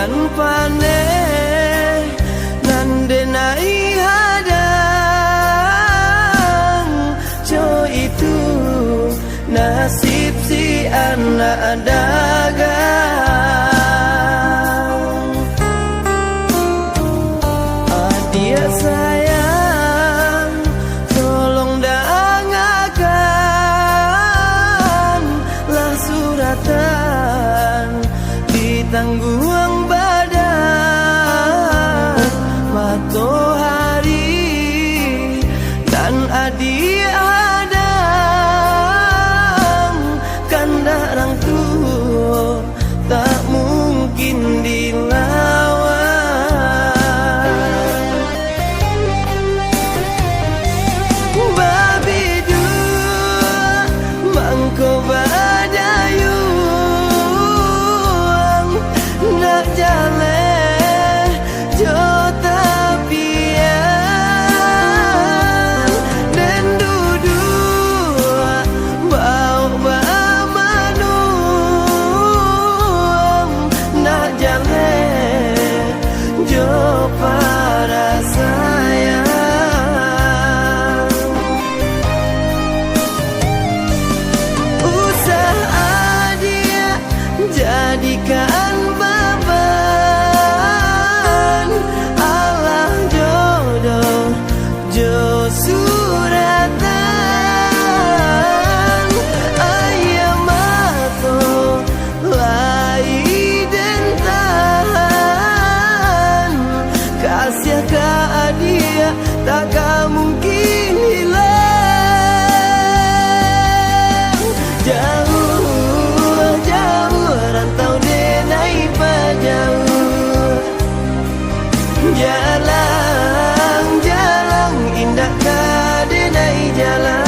bulan panen nande nai hadang co itu nasib si anak dagang. Adia sayang tolong dangakan lah suratan ditangguang badan matahari dan adia hadang kandarang tuh tak mungkin dilawan. Babi dua mangko badayuang nak jale jo tapian dan dudua bau bamanuang nak jale jo para sayang. Usaha dia jadikan beban Allah jodoh jo suratan ayam mato lai dentan kasih ke dia takkan mungkin hilang. Jauh jauh rantau denai pajauh jalan jalan indah ka denai jalan.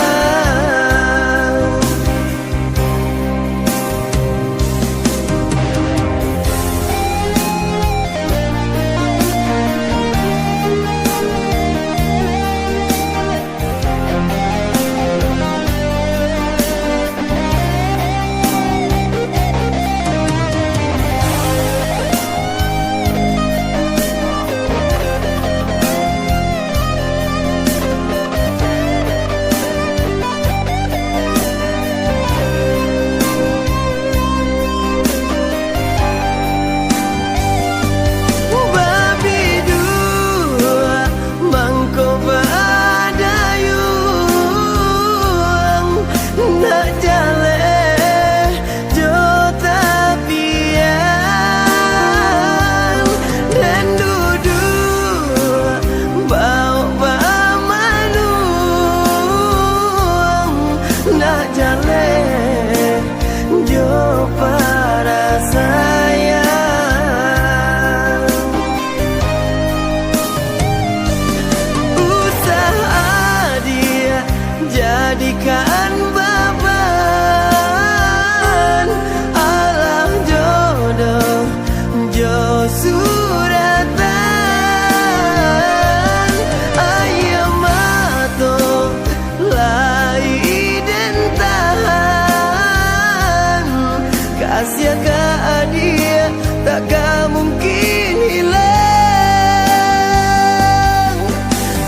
Babi dua mangko badayuang nak jale jo tapian dan duduk bau bamanuang nak jale jo para sayang. Usaha dia jadikan beban Allah jodoh jo suratan ayam mato lai dentan kasih ke dia takkan mungkin hilang.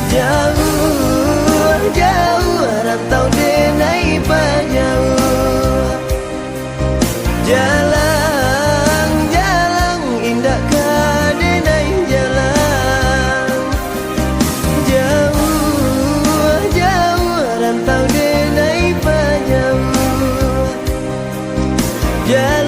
Jauh jauh rantau denai pajauh jalan jalan indah ka denai jalan. Jauh jauh rantau denai pajauh jalan